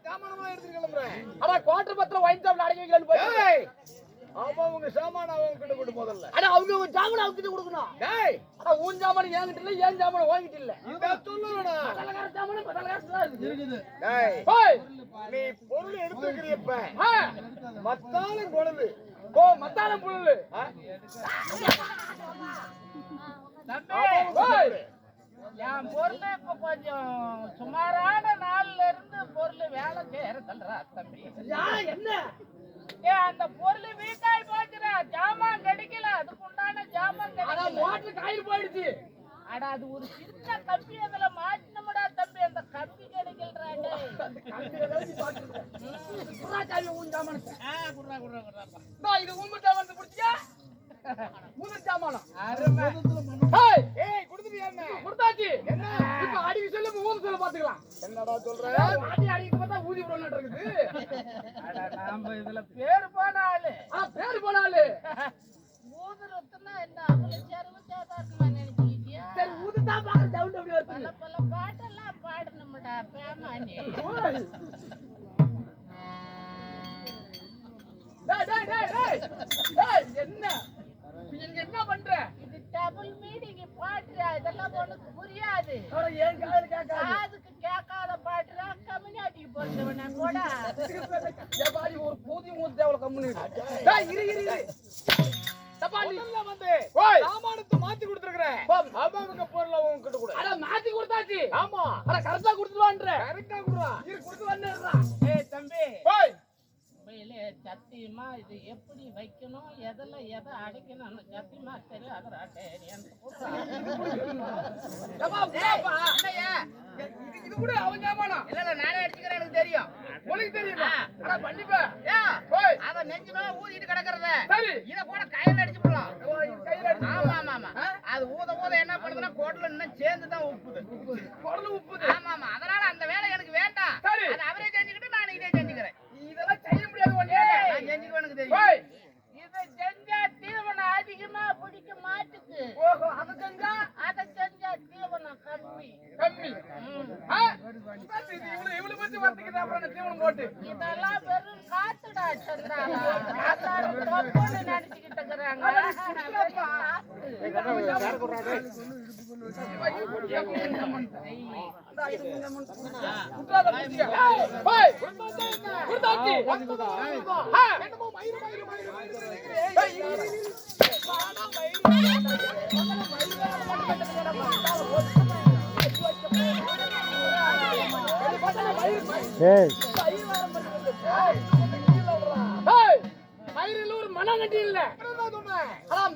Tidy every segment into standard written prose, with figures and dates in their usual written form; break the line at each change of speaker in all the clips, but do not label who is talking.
சாமானமா எடுத்து கிளம்புறேன்.
ஆனா குவார்டர் பத்திரம் ஒயின் ஷாப்ல அடங்கி வைக்கலாம்னு போய்
அவங்க சாமான அவங்க கிட்ட கொடு முதல்ல.
அட அவங்க ஒரு ஜாமான் அவங்க கிட்ட கொடுக்கணும்.
டேய்
அட உன் ஜாமான் என்கிட்ட இல்ல, ஏன் ஜாமான் வாங்கிட்டு இல்ல.
இந்த சொல்லலடா.
பதலகார ஜாமான் பதலகாரத்துல இருக்குது.
டேய்
போய்
நீ பொருள் எடுத்துக்கறியப்ப
ஆ
மத்தாலும் கொழுது.
மத்தாலம் புல்லு.
தம்பி என் பொருள் இப்ப கொஞ்சம் சுமாரான நாள்ல இருந்து பொருள் வேலை செய்யறதுல்றா தம்பி.
என்ன
அந்த பொருள் வீக்காய் போச்சுடா, ஜாமான் கிடைக்கல, அதுக்கு உண்டான ஜாமான் கிடைக்கல.
மோட்டர் காயில் போயிடுச்சு.
அட அது ஒரு சின்ன கம்பி அதுல மாட்டினமுடா தம்பி, அந்த கம்பி கிடைக்கலடா.
இது உங்க ஜாமான் குடிச்சியா? முதல் ஜாமானம் கொடுத்தாச்சு. என்ன இப்ப அடிக்க சொல்ல ஊது சொல்ல பாத்துக்கலாம்.
என்னடா சொல்ற?
அடி அடிக்க பார்த்தா ஊதி போடணும் இருக்குது.
நாம இதுல பேரு போனாலு
பேரு போனாலு
ஊதுறதுன்னா என்ன அவ்வளவு செலவு சாதாரணமா நினைச்சுக்கிட்டியா?
சரி ஊதுதான் பாக்க சவுண்ட் அப்படி வருது.
பல பல பாட்டெல்லாம் பாடணும்டா பேமானி.
என்ன நீங்க என்ன பண்ற?
இது டபுள் மீனிங் பாட்டுடா, இதெல்லாம் உனக்கு புரியாது.
ஏன் காதுல கேட்காது?
காதுக்கு கேட்காத பாட்டுடா, கம்யூனிட்டிக்கு போறவன கூட
ஜபாடி ஒரு பூதி மூத்த தேவல கம்முனு இரு இரு இரு. தபாடி வந்து
சாமானத்தை மாத்தி கொடுத்துருக்கேன். அவங்க பொருளை அவங்க கிட்ட கொடு.
அட மாத்தி கொடுத்தாச்சு.
ஆமா
அட கரெக்ட்டா கொடுத்துவான்ற.
கரெக்ட்டா குடுறா.
இரு கொடுத்து வந்தறா.
ஏய் தம்பி
போய்
உண்மையிலே சத்தியமா இது எப்படி வைக்கணும், எதுல எதை அடைக்கணும்னு சத்தியமா தெரியாதுடா. எனக்கு
இது கூட அவன் ஜாமானா?
இல்ல நானே அடிச்சுக்கிறேன், எனக்கு தெரியும்.
உனக்கு தெரியுமா? அட பண்ணிப்பா.
போய் அத நெஞ்சுமே ஊதிட்டு கிடக்குறத
சரி
இத கூட கையில அடிச்சு போடலாம்.
கையில அடிச்சு.
ஆமா ஆமா ஆமா. அது ஊத ஊத என்ன பண்ணுதுன்னா கோட்ல இன்னும் சேர்ந்து தான் உப்புது.
குடல உப்புது.
ஆமா ஆமா. அதனால அந்த வேலை எனக்கு வேண்டாம்.
சரி
அது அவரே செஞ்சுக்கிட்டு நான் இதே செஞ்சுக்கிறேன்.
இதெல்லாம் செய்ய முடியாது ஒண்ணே.
நான் செஞ்சுக்க எனக்கு தெரியும். இத செஞ்சா தீவனம் அதிகமா பிடிக்க மாட்டுக்கு.
ஓஹோ அத செஞ்சா
தீவனம் கம்மி.
கம்மி. இவ்வளவு பத்தி வரதுக்கு அப்புறம் தீவனம் போட்டு
இதெல்லாம் வெறும் காத்துடா சந்திராலா. எல்லாரும் தப்புன்னு நினைச்சுக்கிட்டு இருக்கிறாங்க.
மயிரில் ஒரு மனங்கட்டி இல்ல.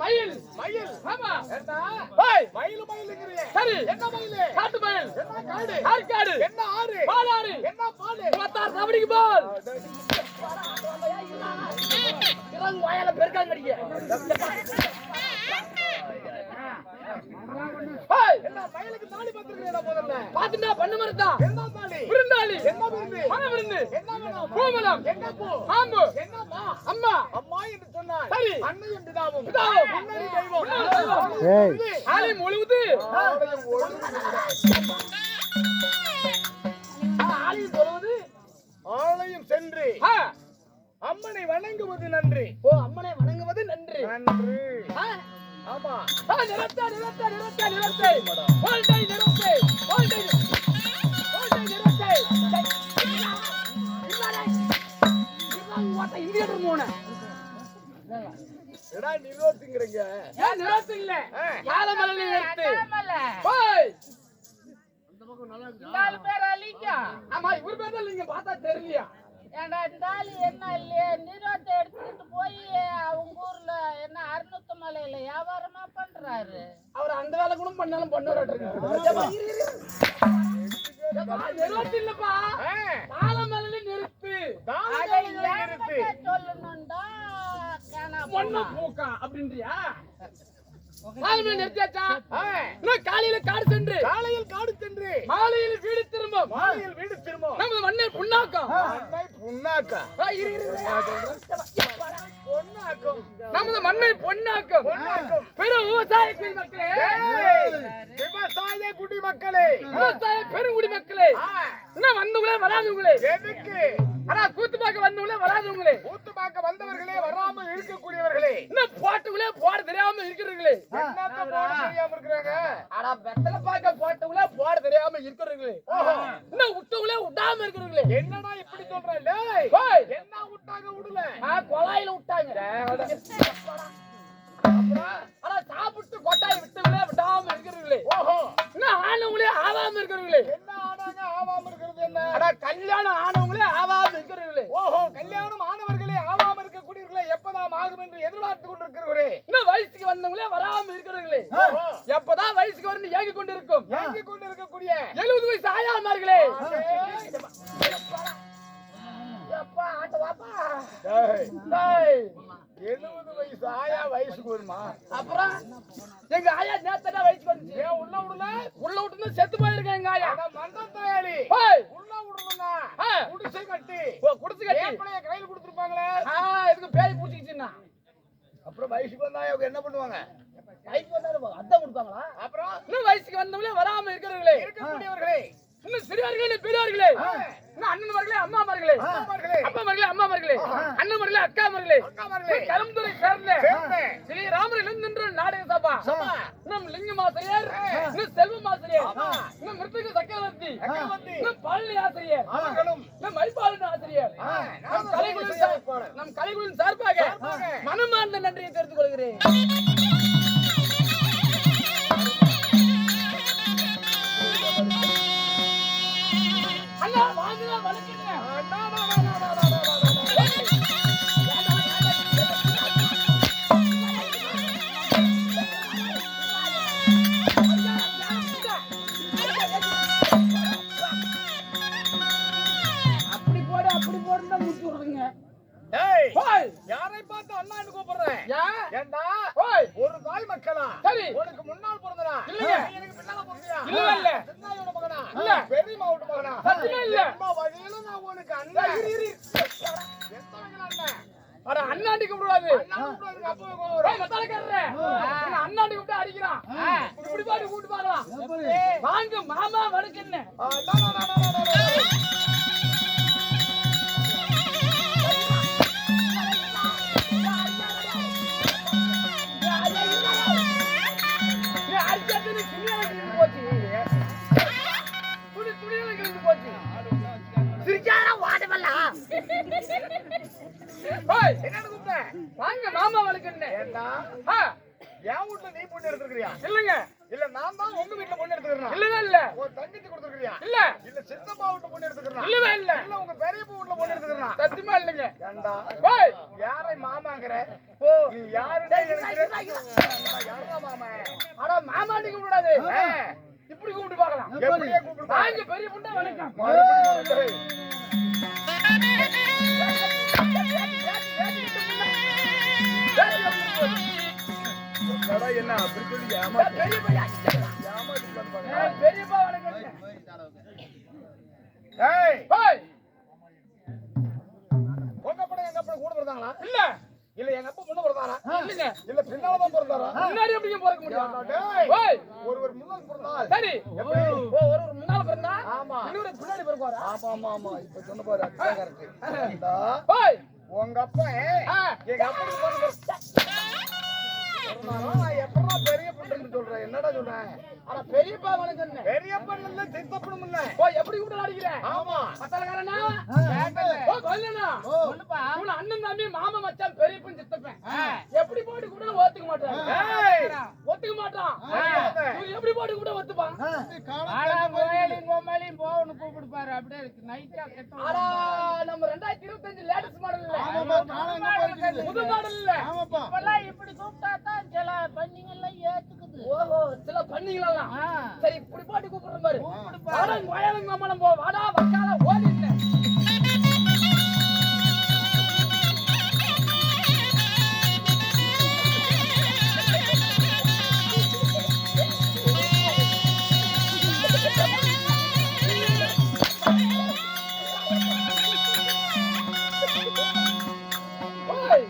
மயில் மயில். ஆமா
மயில் மயிலுங்கிறியே.
சரி
என்ன மயில்?
காட்டு மயில்.
என்ன காடு?
ஆற்காடு.
என்ன ஆறு?
பாலாறு.
என்ன பால்?
26 கபடிக்கு பால். இறங்கு வாயால பெருக்காங்க அடிக்க.
என்ன மயிலுக்கு தாலி பத்திருக்கேடா முதல்ல?
பாத்துட்டா பண்ணு மரதா.
என்ன தாலி?
விருந்தாளி.
என்ன விருந்து?
மன விருந்து.
என்ன வேணும்?
பூமலம்.
என்ன பூ?
ஆம்பு.
என்னம்மா?
அம்மா.
அம்மா என்று சொன்னாய்.
சரி.
அன்னையும் பிதாவும்.
பிதாவும்.
முன்னணி தெய்வம்.
ஆலயம் முழுவது.
ஆலயம் ஒழுங்குது.
ஆலயம் சொல்வது.
ஆலயம் சென்று அம்மனை வணங்குவது நன்றி.
ஓ அம்மனை வணங்குவது நன்றி.
நன்றி. ஆமா.
நிறத்தை நிறத்தை நிறத்தை நிறத்தை வாழ்க்கை நிறத்தை வாழ்க்கை வாழ்க்கை நிறத்தை இந்திய மூணு
எடா நிரோத்துங்கிறீங்க.
ஏன் நிறத்து இல்ல யாழமலை நிறுத்து.
நாலு பேர் அழிக்கா.
ஆமா இவர் பேர் தான் நீங்க பார்த்தா தெரியலையா?
ஏண்டா இந்த ஆளு என்ன இல்லையே நிரோத்தை எடுத்துக்கிட்டு போய் அவங்க ஊர்ல என்ன அருணத்து மலையில வியாபாரமா பண்றாரு.
அவர் அந்த வேலை கூட பண்ணாலும் பண்ணுவாரு. நிறுத்து இல்லப்பா தாளமலை நிறுத்து.
சொல்லணும்டா
பொண்ணு பூக்கா அப்படின்றியா? நிறுத்தியாச்சா? காலையில காடு சென்று
காலையில் காடு சென்று
மாலையில் வீடு திரும்பும்.
மாலையில் வீடு திரும்பும்.
நமது மண்ணை புண்ணாக்கம்.
புண்ணாக்கா.
பொண்ணா நமது மண்ணை பொன்னாக்கும் பெரும் விவசாய குடிமக்களே,
விவசாய குடிமக்களே,
விவசாய பெருங்குடி மக்களே, இன்னும் வந்தவங்களே வராதவங்களே,
எதுக்கு
ஆனா கூத்து பார்க்க வந்தவங்களே வராதவங்களே,
கூத்து பார்க்க வந்தவர்களே வராமல் இருக்கக்கூடியவர்களே,
இன்னும் போட்டவங்களே போட தெரியாம இருக்கிறீங்களே,
என்னத்த போட தெரியாம இருக்கிறாங்க.
ஆனா வெத்தலை பார்க்க போட்டவங்களே போட தெரியாம இருக்கிறீங்களே, இன்னும் விட்டவங்களே விடாம இருக்கிறீங்களே.
என்னடா இப்படி சொல்ற? டேய்,
ஓய்,
என்ன விட்டாங்க விடல?
கொலாயில விட்டாங்க. ஆனா சாப்பிட்டு கொட்டாய் விட்டவங்களே விடாம இருக்கிறீங்களே, இன்னும் ஆனவங்களே ஆவாம இருக்கிறீங்களே,
என்ன ஆனாங்க ஆவாம இருக்கிறது என்ன?
ஆனா கல்யாணம் ஆனவங்களே ஆவாம இருக்கிறீங்களே,
கல்யாணம் ஆனவர்களே ஆவாம இருக்கக்கூடியவர்களே எப்பதான் ஆகும் என்று எதிர்பார்த்து கொண்டிருக்கிறவரே,
இன்னும் வயசுக்கு வந்தவங்களே வராம இருக்கிறீங்களே, எப்பதான் வயசுக்கு வரணும் ஏங்கி கொண்டிருக்கும்
ஏங்கிக் கொண்டிருக்கக்கூடிய
70 வயசு ஆயாமார்களே.
டேய், 70 வயசு ஆயா வயசுக்கு வருமா?
அப்புறம் எங்க ஆயா நேத்தா வயசுக்கு வந்துச்சு.
ஏன் உள்ள விடல?
உள்ள விட்டு செத்து போயிருக்கேன் எங்க ஆயா.
மந்தத்தாயாளி
ஓய்,
உள்ள விடுறதுன்னா குடிசை கட்டி
குடிச்சு கட்டி
ஏப்பளைய கையில கொடுத்துருப்பாங்களே.
இதுக்கு பேய் பூச்சிக்கிச்சுன்னா
அப்புறம் வயசுக்கு வந்தா அவங்க என்ன பண்ணுவாங்க?
வயசுக்கு வந்தாலும் அதான் கொடுப்பாங்களா?
அப்புறம்
இன்னும் வயசுக்கு வந்தவங்களே வராம இருக்கிறவங்களே,
இருக்கக்கூடியவர்களே,
இன்னும் சிறியவர்களே பெரியவர்களே, இன்னும் அண்ணன்மார்களே அம்மாமார்களே, அப்பாமார்களே அம்மாமார்களே, அண்ணன்மார்களே அக்காமார்களே, கலம்புரை சேர்ந்த ஸ்ரீ ராமரிடம் நின்ற நாடக சபா, நம் லிங்கம் ஆசிரியர், இன்னும் செல்வம் ஆசிரியர், இன்னும் மிருத்துக்கு சக்கரவர்த்தி, இன்னும் பழனி ஆசிரியர், நம் மணிப்பாளன் ஆசிரியர், நம் கலைக்குழுவின் சார்பாக மனமார்ந்த நன்றியை தெரிந்து கொள்கிறேன். அண்ணா வாங்க வணக்கங்க. அப்படி போடுன்னு தான் முடிச்சு விடுறீங்க.
டேய்,
ஓய்,
யாரை பார்த்து அண்ணான்னு கூப்பிடுறேன்?
ஏன்?
ஏண்டா
ஓய்,
ஒரு தாய் மக்களா?
சரி.
உனக்கு முன்னால் பிறந்தனா?
இல்லைங்க.
எனக்கு பின்னால பிறந்தியா?
இல்ல.
சின்னாயோட மகனா?
இல்ல.
பெரியம்மா வீட்டு மகனா?
சத்தியமா இல்ல.
அம்மா வழியில நான் உனக்கு அண்ணன். எந்த வகையில அண்ணன்?
அட அண்ணாண்டி கூப்பிடுவாரு.
அண்ணா கூப்பிட்டு எனக்கு அப்பவே கோவம் வரும்.
ஏய் மத்தாலக்காரரே, என்ன அண்ணாண்டி கூப்பிட்டு அடிக்கிறான். இப்படி பாட்டு கூப்பிட்டு பார்க்கலாம். வாங்க மாமா வணக்கண்ணே. நீ அடிச்சது துணியால கிழிஞ்சு போச்சு. துணியால கிழிஞ்சு போச்சு. சிரிக்காதடா வாடவல்ல. ஓய்,
என்னன்னு கூப்பிட்ட?
வாங்க மாமா வணக்கண்ணே.
ஏண்டா,
ஆ,
என் வீட்டுல நீ பொண்ணு எடுத்துக்கிறியா?
இல்லங்க.
இல்ல நான் தான் உங்க வீட்டுல பொண்ணு எடுத்துக்கிறேன்.
இல்லவே இல்ல.
ஒரு தங்கச்சி கொடுத்துருக்கியா?
இல்ல.
இல்ல சித்தப்பா வீட்டுல பொண்ணு எடுத்துக்கிறேன்.
இல்லவே இல்ல.
இல்ல உங்க பெரியப்பா வீட்டுல பொண்ணு எடுத்துக்கிறேன்.
சத்தியமா இல்லங்க.
ஏண்டா,
ஓய்,
யாரை மாமாங்கற?
ஓ,
நீ யாருடா எனக்கு? யாரா மாமா?
அட மாமாண்டி கூப்பிடாது. இப்படி கூப்பிட்டு பார்க்கலாம்.
எப்படியே கூப்பிடு.
வாங்க பெரிய புண்டை வணக்கம்.
மறுபடியும் டேய். என்னடா என்ன அப்படி சொல்லி ஏமாத்தி
பெரியப்பா வணக்கம்.
ஏய்,
ஓய்,
உங்க அப்பா எங்க அப்பா கூட பிறந்தாங்களா?
இல்ல.
இல்ல எங்க அப்பா முன்ன பிறந்தாரா?
இல்லங்க.
இல்ல பின்னாலதான் பிறந்தாரா?
முன்னாடி எப்படிங்க பிறக்க முடியும்?
டேய்,
ஓய்,
ஒருவர் முன்னால் பிறந்தால்
சரி.
எப்படி?
ஓ, ஒரு முன்னால பிறந்தா
ஆமா.
இன்னொரு பின்னாடி பிறக்குவாரா?
ஆமா ஆமா ஆமா இப்ப சொன்ன பாரு அதுதான் கரெக்ட்.
ஓய்,
உங்க அப்பா எங்க அப்பனுக்கு பிறந்தாரா? நான் எப்படா பெரிய பொண்ணுன்னு சொல்றேன்? என்னடா சொல்றேன்?
அட பெரியப்பா வணக்கம்.
பெரிய பொண்ணு இல்ல சித்தப்பனும் இல்ல.
ஓ, எப்படி கூப்பிட்டு அடிக்கிற?
ஆமா.
மத்தலக்காரனா?
கேட்கல.
ஓ, கொல்லனா? சொல்லுப்பா. உன் அண்ணன் தம்பி மாமா மச்சான் பெரியப்பன் சித்தப்பன். எப்படி போட்டு கூட ஒத்துக்க மாட்டான்.
ஏய்,
ஒத்துக்க மாட்டான். இவன் எப்படி போட்டு கூட ஒத்துப்பான்?
ஆனா கோயிலும் கோமாளியும் போகணும் கூப்பிடு பாரு. அப்படியே இருக்கு நைட்டா கெட்ட.
ஆனா நம்ம 2025 லேட்டஸ்ட் மாடல் இல்ல. புது மாடல் இல்ல.
இப்பெல்லாம் இப்படி கூப்பிட்டா தான் சில பண்ணிங்கெல்லாம் ஏத்துக்குது.
ஓஹோ, சில பண்ணீங்களா? சரி, இப்படி போட்டு கூப்பிடுற பாரு. வாடா கோயிலும் கோமாளம் போ. வாடா வக்கால ஓடிட்ட. ஓய்,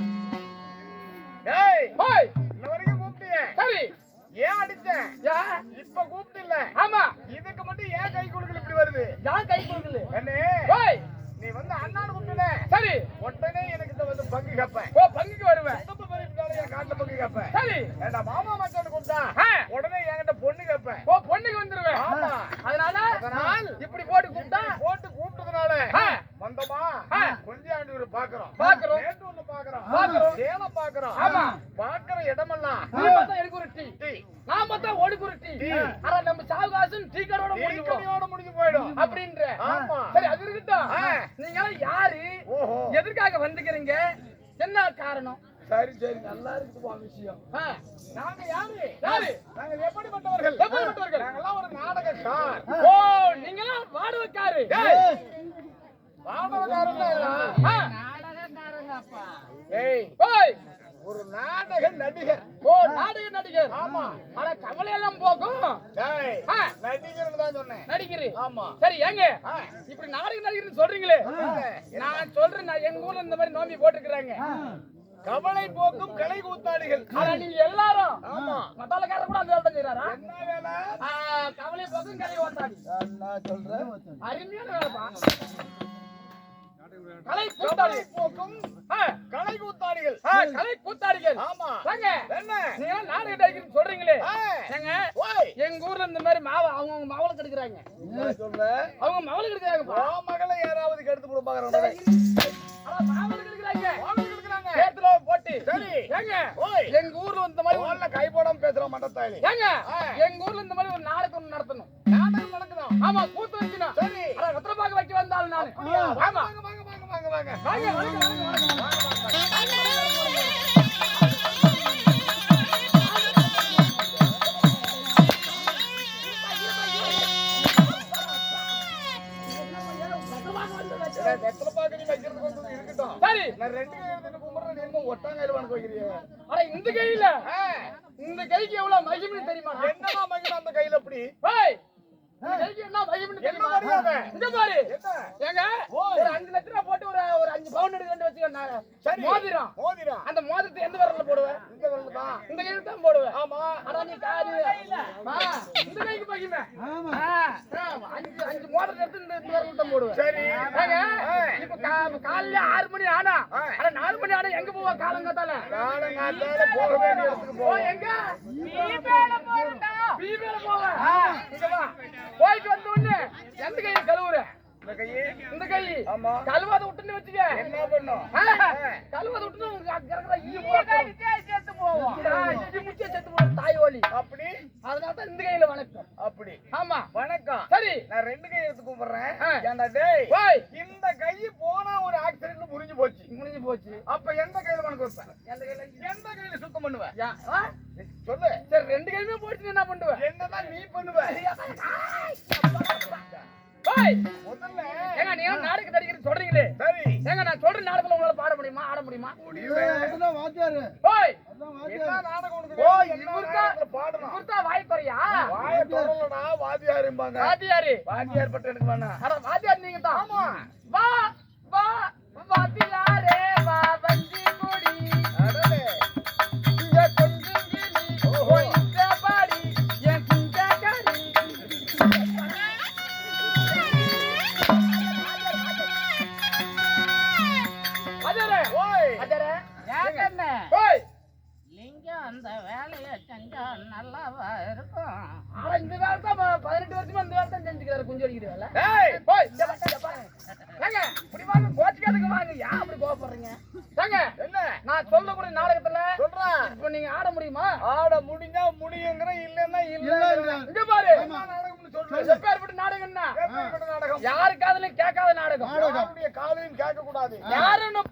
யார் கை கொடுக்கல
அண்ணே
ஓய்
நீ வந்து அண்ணான்னு கூப்பிட்டே
சரி
உடனே எனக்கு இந்த வந்து பங்கு கேப்பேன்
ஓ பங்குக்கு வருவேன்
குடும்ப பரிமாறால என் காட்டுல பங்கு கேப்பேன்
சரி
ஏண்டா மாமா மச்சான் கூப்பிட்டா உடனே என்கிட்ட பொண்ணு கேப்பேன்
ஓ பொண்ணுக்கு வந்துருவேன்
ஆமா
அதனால இப்படி போட்டு கூப்பிட்டா
போட்டு கூப்பிட்டதுனால வந்தமா கொஞ்சம் ஒரு பாக்குறோம் நேத்து ஒண்ணு பாக்குறோம் சேலம் பாக்குறோம்
ஆமா
பாக்குற இடமெல்லாம்
நீ பார்த்தா எனக்கு ஒரு டீ நான் பார்த்தா ஓடுக்கு ஒரு டீ ஆனா நம்ம சாவுகாசன் டீ கடையோட
முடிஞ்சு போயிடும்
அப்படின்ற
ஆமா
சரி அது இருக்கட்டும் நீங்க யாரு
ஓஹோ
எதற்காக வந்துக்கிறீங்க என்ன காரணம்
சரி சரி நல்லா இருக்குப்பா விஷயம் நாங்க யாரு நாங்க எப்படிப்பட்டவர்கள் நாங்கெல்லாம் ஒரு நாடகக்கார்
ஓ நீங்களாம் வாடகைக்காரு
வாடகைக்காரன் இல்ல
நாடகக்காரங்கப்பா.
ஏய்
ஓய்
ஒரு நாடக நடிகர்
ஓ நாடக நடிகர்
ஆமா
ஆனா கவலை எல்லாம் போகும்
டேய் நடிகர்னு தான் சொன்னேன்
நடிகரு
ஆமா
சரி ஏங்க இப்படி நாடக நடிகர்னு சொல்றீங்களே நான் சொல்றேன் நான் எங்க ஊர்ல இந்த மாதிரி நோம்பி போட்டுக்கிறாங்க
கவலை போக்கும் கலை கூத்தாடிகள்
ஆனா நீங்க எல்லாரும்
ஆமா
மத்தாலக்கார கூட அந்த வேலை தான் செய்யறாரா
என்ன வேலை
கவலை போக்கும் கலை ஓட்டாடி
நான் சொல்றேன்
அருமையான வேலைப்பா கலை கூத்தாடி
போக்கும் கலை கூத்தாடிகள்
கலை கூத்தாடிகள்
ஆமா
வாங்க
என்ன
நீங்க நாடக நடிகர்னு சொல்றீங்களே ஏங்க
ஓய்
எங்க ஊர்ல இந்த மாதிரி மாவு அவங்க மாவுல கெடுக்குறாங்க
என்ன சொல்ற
அவங்க மாவுல கெடுக்குறாங்க
ஓ மகளை யாராவது கெடுத்து போட பாக்குறாங்க
ஆனா மாவுல கெடுக்குறாங்க
வாங்க எடுக்கறாங்க
சேத்துல போட்டு
சரி
ஏங்க
ஓய்
எங்க ஊர்ல இந்த மாதிரி
ஓல்ல கை போடாம பேசுற மண்டத்தாயிலே
ஏங்க எங்க ஊர்ல இந்த மாதிரி ஒரு நாடகம் ஒண்ணு நடத்தணும்
நாடகம் நடக்குதா
ஆமா கூத்து வைக்கணும்
சரி
ஆனா ரத்னபாக வைக்க வந்தாலும் நான் ஆமா
வாங்க வாங்க வாங்க வாங்க வாங்க
வாங்க வாங்க வாங்க
வெத்தலை பாக்க நீ வைக்கிறது கொண்டு இருக்கட்டும்
சரி
நான் ரெண்டு கை எடுத்துட்டு கும்பிடுறேன் என்ன ஒட்டாங்கையில வணக்க வைக்கிறியே
ஆனா இந்த கையில இந்த கைக்கு எவ்வளவு மகிமைன்னு தெரியுமா
என்னமா மகிழ் அந்த கையில அப்படி
ஏய் இந்த கைக்கு என்ன மகிமைன்னு தெரியுமா
என்ன மரியாதை?
இங்க பாரு
என்ன
ஏங்க ஒரு 5 லட்சம் ரூபாய் போட்டு ஒரு 5 பவுன் எடுக்கன்னு வச்சுக்கோங்க
சரி
மோதிரம்
மோதிரா
அந்த மோதிரத்தை எந்த விரல்ல போடுவேன்
இந்த வரல தான்
இந்த கையில தான் போடுவேன்
ஆமா
ஆனா நீ காது இந்த கைக்கு மகிமை அஞ்சு மோதிரம் எடுத்து இந்த விரல்ல தான் போடுவேன்
சரி
ஏங்க இப்ப காலையில 6 மணி ஆனா ஆனா 4 மணி ஆனா எங்க போவா காலங்காத்தால
காலங்காத்தால போக வேண்டிய இடத்துக்கு போ
எங்க பீவேல போவேன் இங்க வா போயிட்டு வந்த உடனே எந்த கையில கழுவுற
இந்த கையே
இந்த கை
ஆமா
கழுவாத விட்டுன்னு வச்சுக்க
என்ன பண்ணும்
கழுவாத விட்டுன்னு செத்து போவோம் முக்கிய செத்து போவோம் தாய் வலி
அப்படி
அதனால தான் இந்த கையில வணக்கம்
அப்படி
ஆமா
வணக்கம்
சரி
நான் ரெண்டு கை எடுத்து கூப்பிடுறேன்
ஆ.
ஏண்டா டேய்
போய்
இந்த கை போனா ஒரு ஆக்சிடென்ட் முடிஞ்சு போச்சு
முடிஞ்சு போச்சு
அப்ப எந்த கையில வணக்கம் வைப்பேன் எந்த கையில சுத்தம் பண்ணுவேன் சொல்லு
சரி ரெண்டு கையுமே போட்டு என்ன பண்ணுவேன்
என்னதான் நீ பண்ணுவ
போய்
முதல்ல
ஏங்க நீங்க நாடகம் நடிக்கிறேன்னு சொல்றீங்களே
சரி
ஏங்க நான் சொல்ற நாடகத்துல உங்களால பாட முடியுமா ஆட முடியுமா போய்
என்ன நாடகம் உனக்கு
ஓ
வேணும்? என்ன
இவர்தான்
நாடகத்துல பாடணும்
இவர்தான் வாய் குறையா
வாய தொடலடா வாதியாரும்பாங்க
வாத்தியாரு
வாதியார் பட்ட எனக்கு வேணாம்
அட வாத்தியார் நீங்க தான்
ஆமா
வா வா வாத்தியாரே வா வஞ்சி கொடி
அடடே
இங்க கொஞ்சம் கிளி ஓய்ந்த பாடி என் குஞ்ச கறி அஜரே
ஓய்
அஜரே
ஏக்கண்ணே,
ஓய்
லிங்கம் அந்த வேலையை செஞ்சா நல்லாவா இருக்கும்?
ஆனா இந்த வேலை தான் 18 வருஷமா இந்த வேலை தான் செஞ்சுக்கிறாரு குஞ்சு அடிக்கிற வேலை
ஏய்
போய் ஏங்க இப்படி வாங்க கோச்சிக்காதுக்கு வாங்க ஏன் அப்படி கோவப்படுறீங்க ஏங்க
என்ன
நான் சொல்லக்கூடிய நாடகத்துல
சொல்றா
இப்ப நீங்க ஆட முடியுமா
ஆட முடிஞ்சா முடியுங்கற இல்லன்னா இல்ல
இங்க பாரு
என்ன நாடகம்னு சொல்லு
எப்பேற்பட்ட நாடகம் என்ன
எப்படிப்பட்ட நாடகம்
யாரு காதுலயும் கேட்காத நாடகம்
யாருடைய காதையும் கேட்க கூடாது
யாருன்னு